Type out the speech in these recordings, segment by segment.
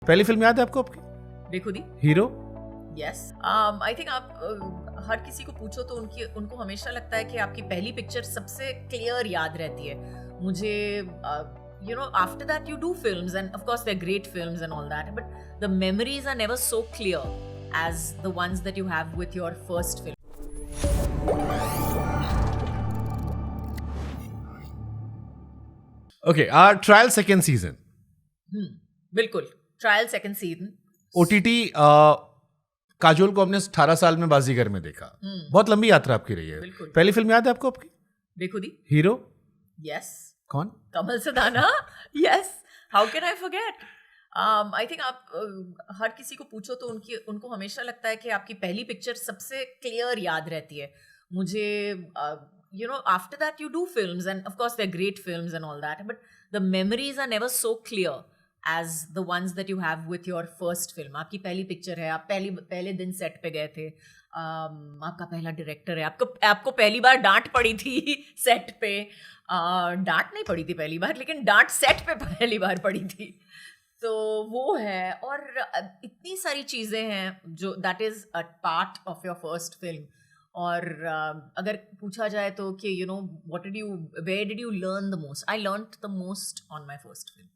पहली फिल्म याद है आपको आपकी? Bekhudi. Hero? Yes I think आप हर किसी को पूछो तो उनको हमेशा लगता है कि आपकी पहली पिक्चर सबसे क्लियर याद रहती है। मुझे you know, after that you do films and of course they're great films and all that, but the memories are never so clear as the ones that you have with your first film. Okay, our trial second season. बिल्कुल, trial second season. OTT Kajol को हमने 18 साल में बाजीगर में देखा। बहुत लंबी यात्रा आपकी रही है। बिल्कुल। पहली फिल्म याद है आपको आपकी? बेखुदी। हीरो? यस। कौन? Kamal Sadanah. Yes, how can I forget. I think आप हर किसी को पूछो तो उनको हमेशा लगता है कि आपकी पहली पिक्चर सबसे क्लियर याद रहती है। मुझे you know, after that you do films and of course they're great films and all that, but the memories are never so clear as the ones that you have with your first film. आपकी पहली picture है, आप पहले दिन set पे गए थे, आपका पहला डायरेक्टर है, आपको पहली बार डांट पड़ी थी सेट पे। डांट नहीं पड़ी थी पहली बार, लेकिन डांट सेट पे पहली बार पड़ी थी। तो वो है, और इतनी सारी चीज़ें हैं जो that is a part of your first film. और अगर पूछा जाए तो कि you know where did you learn the most? I learned the most on my first film.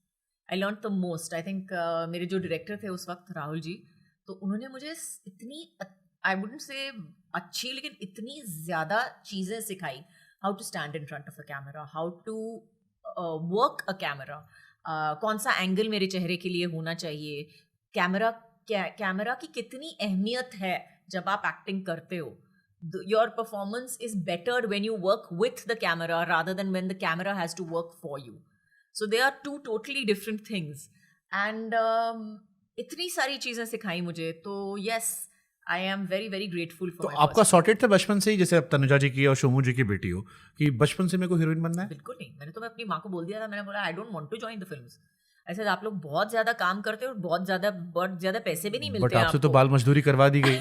I learn the most. I think मेरे जो डायरेक्टर थे उस वक्त, राहुल जी, तो उन्होंने मुझे इतनी, आई वुडंट से अच्छी, लेकिन इतनी ज़्यादा चीज़ें सिखाई। How to stand in front of a camera, how to work a camera, कौन सा एंगल मेरे चेहरे के लिए होना चाहिए, कैमरा की कितनी अहमियत है जब आप एक्टिंग करते हो। Your performance is bettered when you work with the camera rather than when the camera has to work for you. So they are two totally different things. And इतनी सारी चीज़ें सिखाई मुझे, तो yes, I am very very grateful for. तो आपका sorted था बचपन से ही, जैसे आप तनुजा जी की और शोमू जी की बेटी हो, कि बचपन से मेरे को हीरोइन बनना है? बिल्कुल नहीं, मैंने तो अपनी माँ को बोल दिया था, मैंने बोला I don't want to join the films. ऐसे आप लोग बहुत ज़्यादा काम करते हो और बहुत ज़्यादा पैसे भी नहीं मिलते। बट आपसे तो बाल मजदूरी करवा दी गई।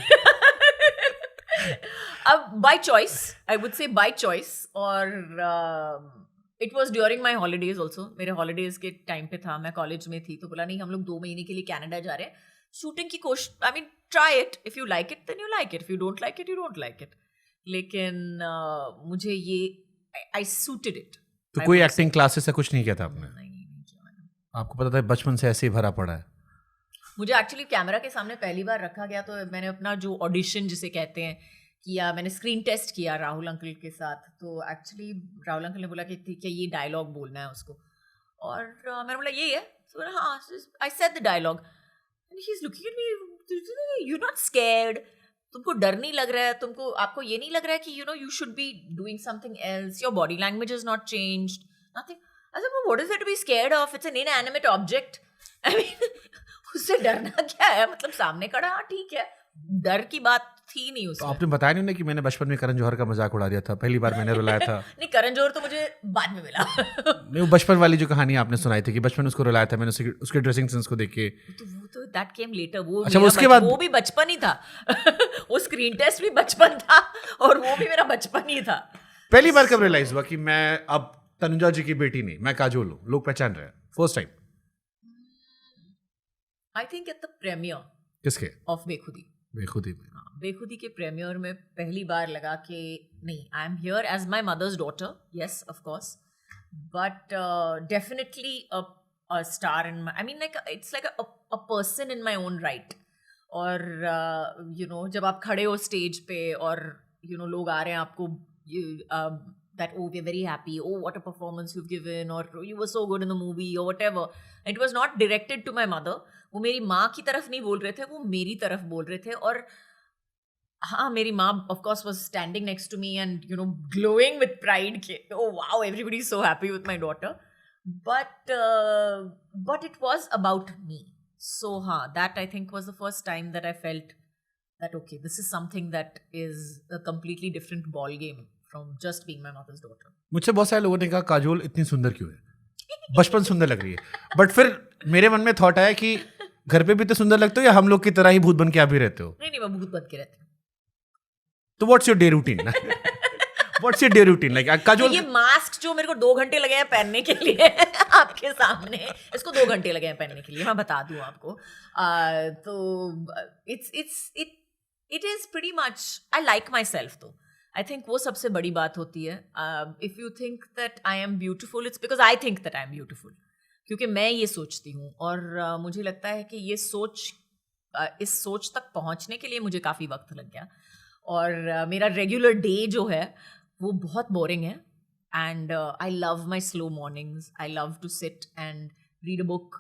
अब by choice, I would say by choice, और it was during my holidays also. मेरे हॉलीडेज के टाइम पे था, मैं कॉलेज में थी, तो बोला नहीं हम लोग 2 महीने के लिए कनाडा जा रहे हैं, शूटिंग की कोशिश, I mean try it, if you like it then you like it, if you don't like it you don't like it. लेकिन मुझे ये आई सूटेड इट। तो कोई एक्टिंग क्लासेस से कुछ नहीं किया था आपने? नहीं किया मैंने। आपको पता था बचपन से ऐसे ही भरा पड़ा है? मुझे एक्चुअली कैमरा के सामने पहली बार रखा गया, तो मैंने अपना जो ऑडिशन जिसे कहते हैं किया, मैंने स्क्रीन टेस्ट किया राहुल अंकल के साथ। तो एक्चुअली राहुल अंकल ने बोला कि ठीक है ये डायलॉग बोलना है उसको, और मैंने बोला ये है, तो हाँ, I said the dialogue and he is looking at me, you not scared, तुमको डर नहीं लग रहा है, आपको ये नहीं लग रहा है कि you know you should be doing something else, your body language is not changed, nothing. I said what is there to be scared of, it's an inanimate object. I mean उससे डरना क्या है, मतलब सामने खड़ा, हाँ ठीक है, डर की बात थी नहीं उसमें। तो आपने बताया नहीं ना कि मैंने बचपन में करण जौहर का मजाक उड़ा दिया था, पहली बार मैंने रुलाया था? नहीं, करण जौहर तो मुझे बाद में मिला। नहीं, वो बचपन वाली जो कहानी आपने सुनाई थी कि बचपन उसको रुलाया था मैंने, उसके ड्रेसिंग सेंस को देख के। तो वो तो दैट केम लेटर। वो अच्छा, उसके बाद वो भी बचपन ही था। वो स्क्रीन टेस्ट भी बचपन था और वो भी मेरा बचपन ही था। पहली बार कब रियलाइज हुआ कि मैं अब तनुजा जी की बेटी नहीं, मैं काजोल हूँ, लोग पहचान रहे हैं first time? I think at the premiere. किसके? ऑफ बेखुदी। बेखुदी में? बेखुदी के प्रीमियर में पहली बार लगा कि नहीं, I am here as my mother's daughter, yes of course, but definitely a star in my, I mean like it's like a person in my own right. और you know जब आप खड़े हो स्टेज पे और यू नो लोग आ रहे हैं आपको, that oh we're very happy, oh what a performance you've given, or you were so good in the movie, or whatever. It was not directed to my mother. वो मेरी माँ की तरफ नहीं बोल रहे थे, वो मेरी तरफ बोल रहे थे। और हाँ, मेरी माँ of course was standing next to me and you know glowing with pride कि oh wow everybody is so happy with my daughter, but it was about me. So हाँ, that I think was the first time that I felt that okay, this is something that is a completely different ball game from just being my mother's daughter. मुझसे बहुत सारे लोगों ने कहा काजोल इतनी सुंदर क्यों है, बचपन सुंदर लग रही है, बट फिर मेरे मन में थॉट आया कि घर पे भी तो सुंदर लगते हो या हम लोग की तरह ही भूत बन के आप भी रहते हो? नहीं, मैं भूत बन के रहती हूँ। तो what's your day routine? What's your day routine like Kajol? ये मास्क जो मेरे को 2 घंटे लगे हैं पहनने के लिए, आप आपके सामने, इसको 2 घंटे लगे हैं पहनने के लिए, मैं बता दूं आपको। तो it is pretty much, I like my self. तो आई थिंक वो सबसे बड़ी बात होती है। If you think that I am beautiful, it's because I think that I am beautiful, क्योंकि मैं ये सोचती हूँ। और मुझे लगता है कि ये सोच, इस सोच तक पहुँचने के लिए मुझे काफ़ी वक्त लग गया। और मेरा रेगुलर डे जो है वो बहुत बोरिंग है। And I love my slow mornings, I love to sit and read a book.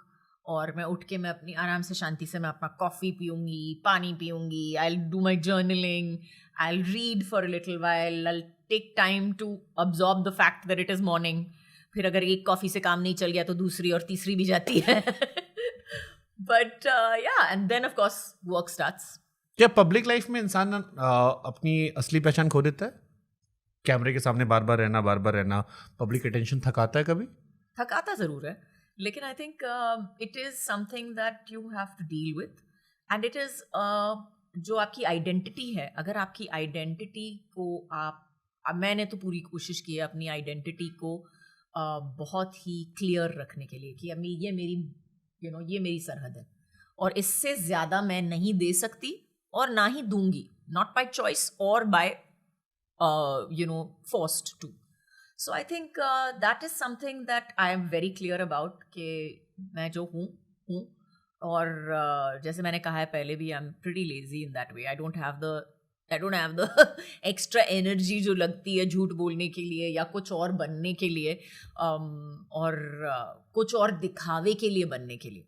और मैं उठ के मैं अपनी आराम से शांति से मैं अपना कॉफ़ी पीऊँगी, पानी पीऊँगी, I do my journaling, I read for a little while, I take time to absorb the fact that it is morning. फिर अगर एक कॉफ़ी से काम नहीं चल गया तो दूसरी और तीसरी भी जाती है। But yeah, and then of course work starts. क्या पब्लिक लाइफ में इंसान अपनी असली पहचान खो देता है? कैमरे के सामने बार बार रहना, पब्लिक अटेंशन थकाता है कभी? थकाता ज़रूर है, लेकिन I think it is something that you have to deal with. And it is जो आपकी आइडेंटिटी है, अगर आपकी आइडेंटिटी को मैंने तो पूरी कोशिश की है अपनी आइडेंटिटी को बहुत ही क्लियर रखने के लिए कि ये मेरी ये मेरी सरहद है, और इससे ज़्यादा मैं नहीं दे सकती और ना ही दूंगी, नॉट बाय चॉइस और bye forced to. So I think that is something that I am very clear about कि मैं जो हूँ। और जैसे मैंने कहा है पहले भी, I'm pretty lazy in that way. I don't have the extra energy जो लगती है झूठ बोलने के लिए या कुछ और बनने के लिए, और कुछ और दिखावे के लिए बनने के लिए।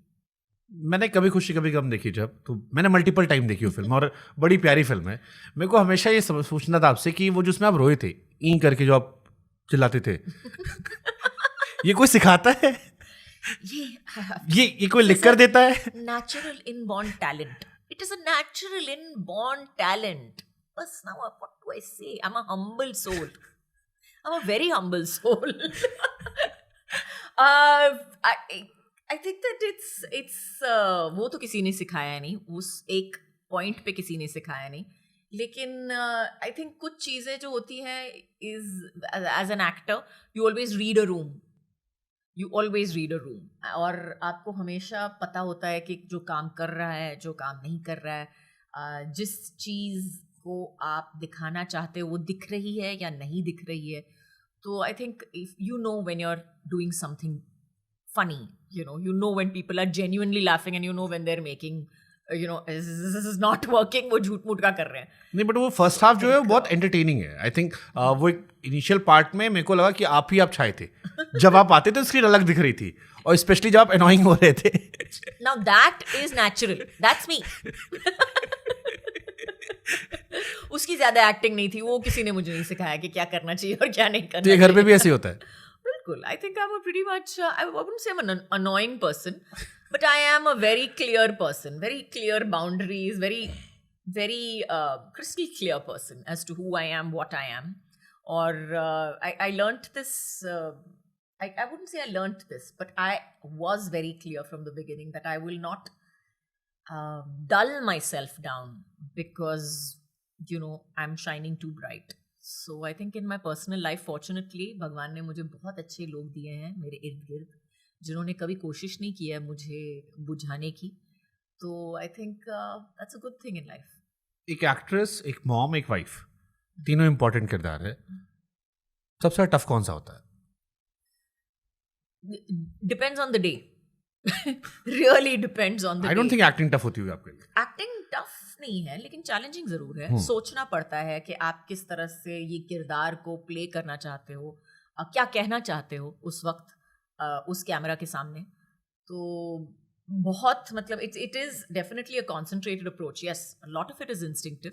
मैंने कभी खुशी कभी गम देखी, जब तो मैंने मल्टीपल टाइम देखी वो फिल्म, और बड़ी प्यारी फिल्म है। मेरे को हमेशा ये सोचना था आपसे कि वो जिसमें आप रोए थे ई करके, जो आप चिल्लाते थे, ये कोई सिखाता है? ये कोई लिख कर देता है? Natural inborn talent, it is a natural inborn talent. बस now what do I say? I'm a humble soul. I'm a very humble soul. I think that it's वो तो किसी ने सिखाया नहीं, उस एक पॉइंट पे किसी ने सिखाया नहीं, लेकिन आई थिंक कुछ चीज़ें जो होती हैं is as an actor you always read a room, और आपको हमेशा पता होता है कि जो काम कर रहा है, जो काम नहीं कर रहा है, जिस चीज़ को आप दिखाना चाहते हो वो दिख रही है या नहीं दिख रही है। तो I think if you know when you are doing something funny, you know when people are genuinely laughing, and you know when they're making this is not working, वो झूठ मूठ का कर रहे हैं। नहीं, बट वो फर्स्ट हाफ जो है वो बहुत एंटरटेनिंग है। आई थिंक वो एक इनिशियल पार्ट में मेरे को लगा कि आप छाए थे, जब आप आते थे स्क्रीन अलग दिख रही थी, और स्पेशली जब आप अनोइंग हो रहे थे। Now that is natural, that's me. उसकी ज्यादा एक्टिंग नहीं थी, वो किसी ने मुझे नहीं सिखाया कि क्या करना चाहिए और क्या नहीं करना तो ये घर पे भी ऐसे होता है? I think I'm a pretty much, I wouldn't say I'm an annoying person, but I am a very clear person, very clear boundaries, very crystal clear person as to who I am, what I am. Or I learnt this, I wouldn't say I learnt this, but I was very clear from the beginning that I will not dull myself down because, I'm shining too bright. So I think in my personal life, fortunately, भगवान ने मुझे बहुत अच्छे लोग दिए हैं मेरे इर्द गिर्द, जिन्होंने कभी कोशिश नहीं की है मुझे बुझाने की। तो I think that's a good thing in life. एक एक्ट्रेस, एक मॉम, एक वाइफ, तीनों इंपॉर्टेंट किरदार है। सबसे टफ कौन सा होता है? Depends on the day. Really depends on the day. I don't think acting tough होती होगी आपके लिए। एक्टिंग टफ नहीं है, लेकिन चैलेंजिंग जरूर है। सोचना पड़ता है कि आप किस तरह से ये किरदार को प्ले करना चाहते हो, क्या कहना चाहते हो उस वक्त उस कैमरा के सामने। तो बहुत मतलब it is definitely a concentrated approach. Yes, a lot of it is instinctive,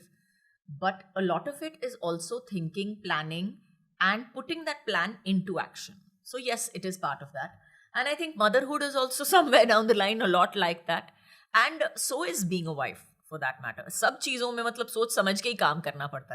but a lot of it is also thinking, planning and putting that plan into action. So yes, it is part of that. And I think motherhood is also somewhere down the line a lot like that. And so is being a wife, for that matter. सब चीज़ों में मतलब सोच समझ के ही काम करना पड़ता है।